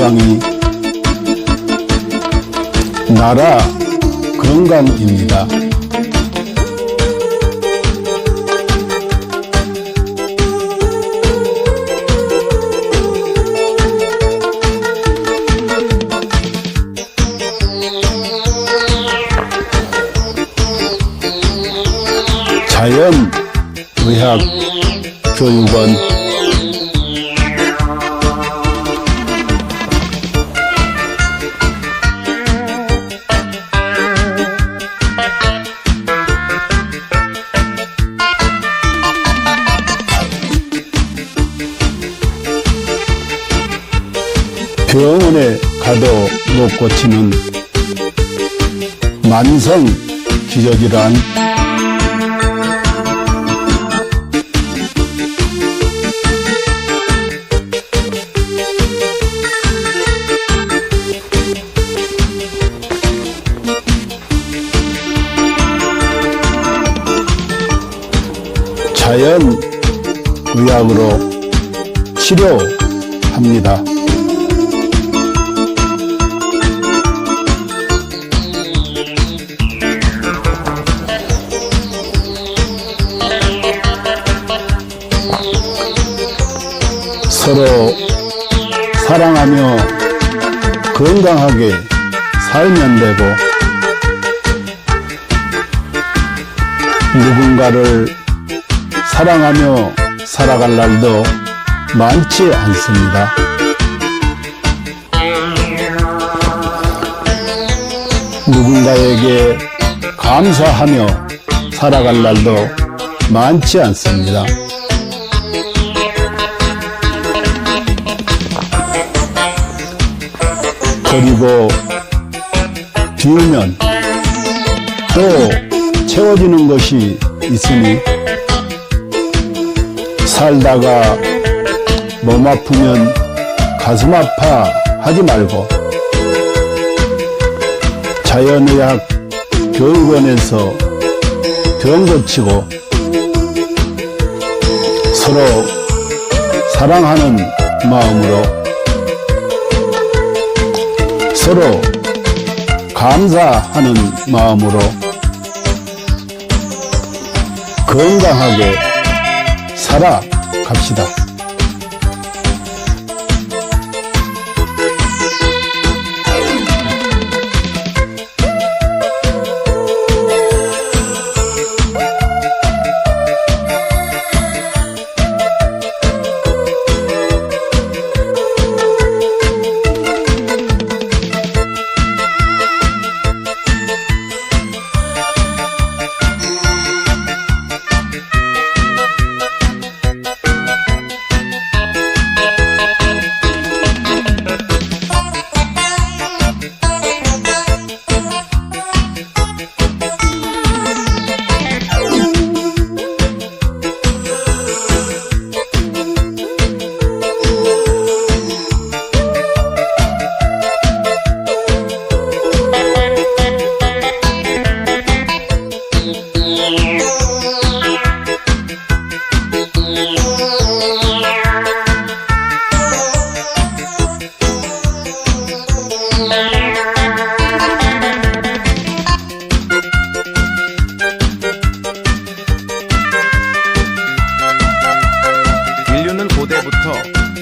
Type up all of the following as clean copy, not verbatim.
건강이 나라 건강입니다. 자연의학교육원 병원에 가도 못 고치는 만성 기저질환, 자연의학으로 치료합니다. 서로 사랑하며 건강하게 살면 되고, 누군가를 사랑하며 살아갈 날도 많지 않습니다. 누군가에게 감사하며 살아갈 날도 많지 않습니다. 그리고 비우면 또 채워지는 것이 있으니, 살다가 몸 아프면 가슴 아파 하지 말고 자연의학 교육원에서 병 고치고 서로 사랑하는 마음으로, 서로 감사하는 마음으로 건강하게 살아갑시다.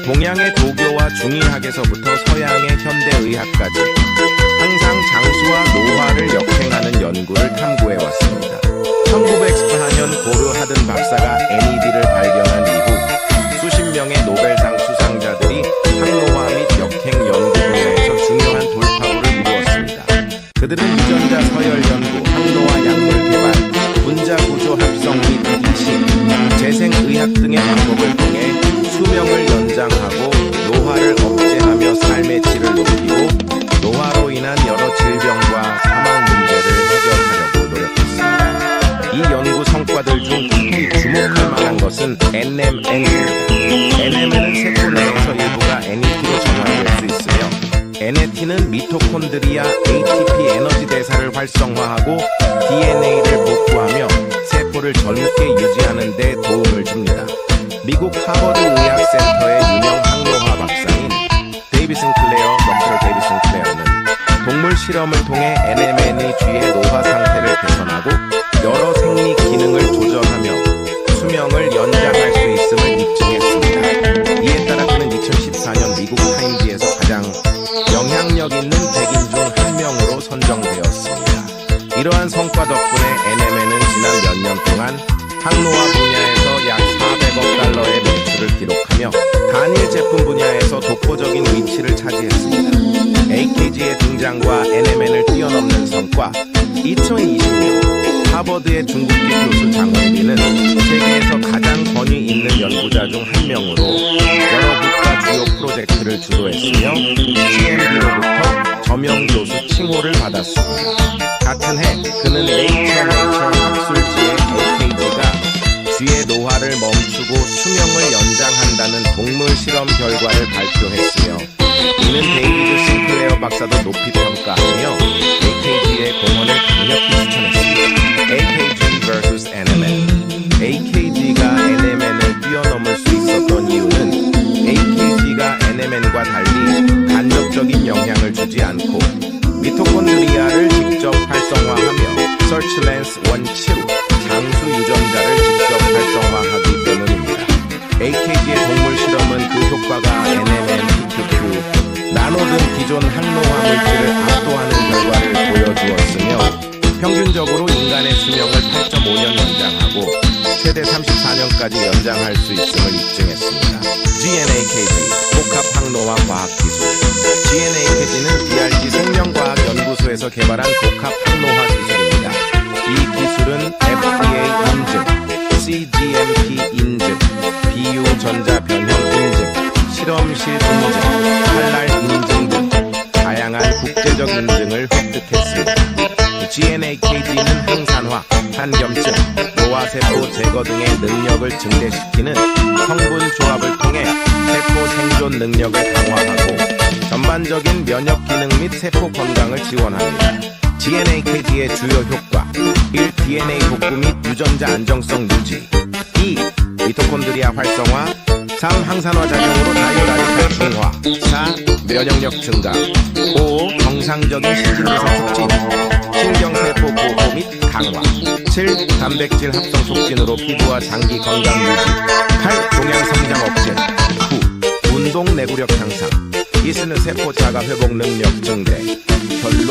동양의 도교와 중의학에서부터 서양의 현대의학까지 항상 장수와 노화를 역행하는 연구를 탐구해왔습니다. 1914년 고르 하든 박사가 NAD를 발견한 이후 수십 명의 노벨상 수상자들이 항노화 및 역행 연구 분야에서 중요한 돌파구를 이루었습니다. 그들은 유전자 서열 연구, 항노화 약물 개발, 분자 구조 합성 및 이식, 재생의학 등의 방법을 통해 수명을 연장하고 노화를 억제하며 삶의 질을 높이고 노화로 인한 여러 질병과 사망 문제를 해결하려고 노력했습니다. 이 연구 성과들 중 특히 주목할 만한 것은 NMN입니다. NMN은 세포 내에서 일부가 NAD로 전환될 수 있으며, NAD는 미토콘드리아 ATP 에너지 대사를 활성화하고 DNA를 복구하며 세포를 젊게 유지하는 데 도움을 줍니다. 미국 하버드 의학센터의 유명 항노화 박사인 데이비 싱클레어 실험을 통해 NMN이 쥐의 노화 상태를 개선하고 여러 생리 기능을 조절하며 수명을 연장할 수 있음을 입증했습니다. 이에 따라 그는 2014년 미국 타임지에서 가장 영향력 있는 100인 중 한 명으로 선정되었습니다. 이러한 성과 덕분에 NMN은 지난 몇 년 동안 항노화 분야에서 약 400억 달러의 매출을 기록하며 단일 제품 분야에서 독보적인 위치를 차지했습니다. AKG의 등장과 NMN을 뛰어넘는 성과. 2020년 하버드의 중국계 교수 장원빈은 세계에서 가장 권위 있는 연구자 중 한 명으로 여러 국가 주요 프로젝트를 주도했으며 CMB로부터 저명 교수 칭호를 받았습니다. 같은 해 그는 네이처 학술지에 AKG가 쥐의 노화를 멈추고 수명을 연장한다는 동물 실험 결과를 발표했으며 이는 데이비드 싱클레어 박사도 높이 평가하며 AKG의 공헌을 강력히 추천했습니다. AKG vs NMN. AKG가 NMN을 뛰어넘을 수 있었던 이유는 AKG가 NMN과 달리 간접적인 영향을 주지 않고 미토콘드리아를 직접 활성화하며 서치랜스 원치로 장수 유전자를 직접 활성화하기 때문입니다. AKG의 동물 실험은 그 효과가 NMN, PQQ, 나노 등 기존 항노화 물질을 압도하는 결과를 보여주었으며 평균적으로 인간의 수명을 8.5년 연장하고 최대 34년까지 연장할 수 있음을 입증했습니다. GNAKG, 복합 항노화 과학기술. GNAKG는 DRG 생명과학연구소에서 개발한 복합 항노화 기술입니다. 이 기술은 FDA 인증, CGMP 인증, 비유전자 변형 인증, 실험실 인증, 할랄 인증 등 다양한 국제적 인증을 획득했습니다. GNAKG는 항산화, 한겸증, 노화세포 제거 등의 능력을 증대시키는 성분 조합을 통해 세포 생존 능력을 강화하고 전반적인 면역 기능 및 세포 건강을 지원합니다. GNAKG의 주요 효과 1. DNA 복구 및 유전자 안정성 유지 2. 미토콘드리아 활성화 3. 항산화 작용으로 다이오라디칼 중화 4. 면역력 증가 5. 정상적인 신진대사 촉진 신경세포 보호 및 강화 7. 단백질 합성 촉진으로 피부와 장기 건강 유지 8. 종양 성장 억제 9. 운동 내구력 향상 이스는 세포 자가 회복 능력 증대 결론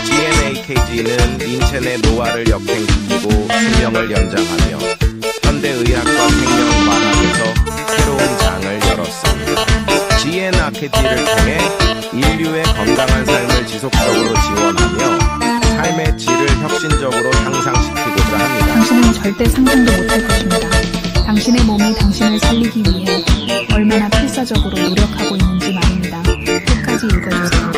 GNAKG는 인체 내 노화를 역행시키고 수명을 연장하며 현대의학과 생명과학에서 새로운 장을 열었습니다. GNAKG를 통해 인류의 건강한 삶을 지속적으로 지원하며 삶의 질을 혁신적으로 향상시키고자 합니다. 당신은 절대 상상도 못할 것입니다. 당신의 몸이 당신을 살리기 위해 얼마나 필사적으로 노력하고 있는지 말입니다. 끝까지 읽어주세요.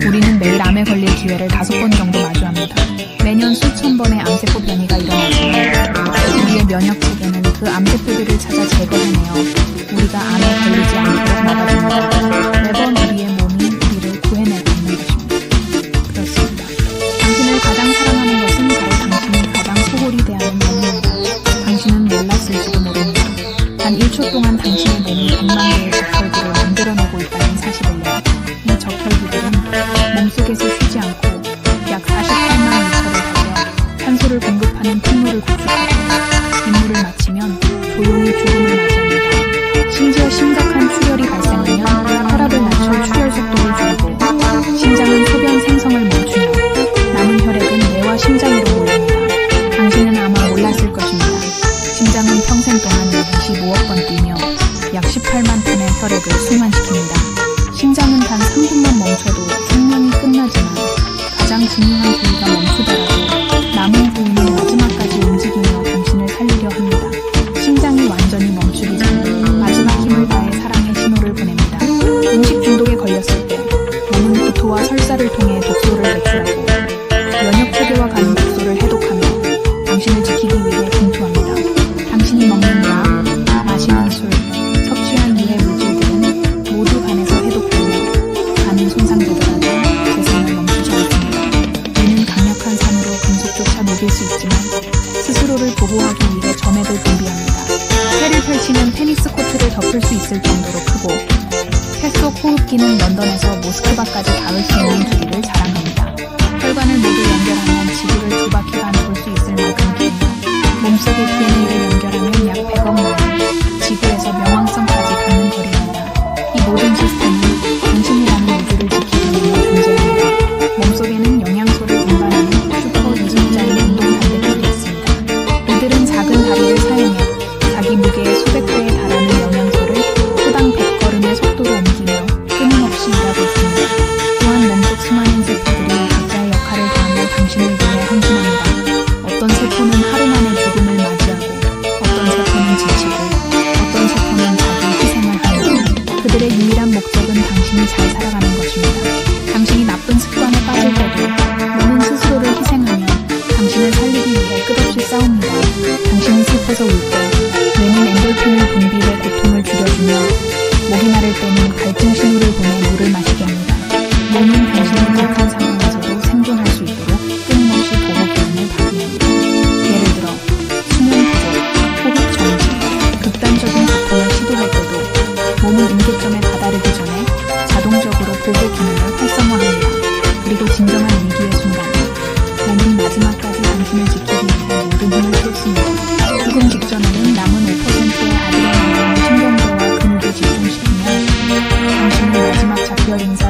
우리는 매일 암에 걸릴 기회를 5번 정도 마주합니다. 매년 수천 번의 암세포 변이가 일어나지만 우리의 면역 체계는 그 암세포들을 찾아 제거해내어 우리가 암에 걸리지 않도록 막아줍니다. 매번 우리의 몸이 우리를 구해내고 있는 것입니다. 그렇습니다. 당신을 가장 사랑하는 것은 바로 당신이 가장 소홀히 대하는 몸입니다. 당신은 몰랐을지도 모릅니다. 단 1초 동안 당신의 몸이 100만 개의 적혈구를 만들어내고 있다는 사실을요. 이 적혈구들은 몸속에서 쉬지 않고 약 48만 리터를 달려 산소를 공급하는 핏물을 구축하고 빗물을 마치면 조용히 죽음을 맞이합니다. 심지어 심각한 출혈이 발생하면 혈압을 낮춰 출혈 속도를 줄이고 심장은 소변 생성을 멈추며 남은 혈액은 뇌와 심장으로 모입니다. 당신은 아마 몰랐을 것입니다. 심장은 평생 동안 약 25억 번 뛰며 약 18만 톤의 혈액을 순환시킵니다. 심장은 단 3분만 멈춰도 생명이 끝나지만 가장 중요한 부위가 멈추더라도 남은 부위는 마지막까지 움직이며 당신을 살리려 합니다. 심장이 완전히 멈추기 전 마지막 힘을 다해 사랑의 신호를 보냅니다. 음식 중독에 걸렸을 때 몸은 구토와 설사를 통해 독소를 배출하고 면역 체계와 가는 독소를 해독하며 당신을 지키기 위해 분투합니다. 당신이 먹는 약, 마시는 술, 섭취한 유해 물질들은 모두 간에서 해독되며 간은 손상되더라도 세상을 멈추지 않습니다. 뇌는 강력한 산으로 금속조차 녹일 수 있지만 스스로를 보호하기 위해 점액을 분비합니다. 폐를 펼치면 테니스 코트를 덮을 수 있을 정도로 크고 폐 속 호흡기는 런던에서 모스크바까지 닿을 수 있는 길이를 자랑합니다. 혈관을 모두 연결하면 지구를 두 바퀴간 돌 수 있을 만큼 길며 몸속의 DNA를 연결하면 약 100억 마일, 지구에서 명왕성까지 닿는 거리입니다. 이 모든 시스템은 당신이라는 우주를 지키기 위해 존재합니다. 몸속에는 영양소를 분발하는 슈퍼 이중자인 운동단백질이 있습니다. 이들은 작은 다리를 사용해 자기 무게의 수백 배에 달하는 영양소를 초당 100걸음의 속도로 옮기며 끊임없이 일하고 있습니다. 또한 몸속 수많은 세포들이 각자의 역할을 다하며 당신을 위해 헌신합니다. 어떤 세포는 하루 만에 죽음을 맞이하고, 어떤 세포는 지치고, 어떤 세포는 자기 희생을 하며, 그들의 유일한 목적은 당신이 잘 살아가는 것입니다. 당신이 나쁜 습관에 빠질 때도 몸은 스스로를 희생하며 당신을 살리기 위해 끝없이 싸웁니다. 당신이 슬퍼서 울 때 뇌는 엔돌핀을 분비해 고통을 줄여주며, 목이 마를 때는 갈증 신호를 보내 물을 마시게 합니다. 몸은 당신이 극한 상황에서도 생존할 수 있도록 끊임없이 보호 기능을 발휘합니다. 예를 들어 수면 부족, 호흡 정지, 극단적인 고통을 시도할 때도 몸은 임계점에 다다르기 전에 자동적으로 보호 기능을 활성화합니다. 그리고 진정한 위기의 순간, 몸은 마지막까지 당신을 지키기 위해 모든 힘을 쏟습니다. 죽음 직전에는 남은 5%의 아드레날린을 신경계와 근육에 집중시키며 당신의 마지막 작별 인사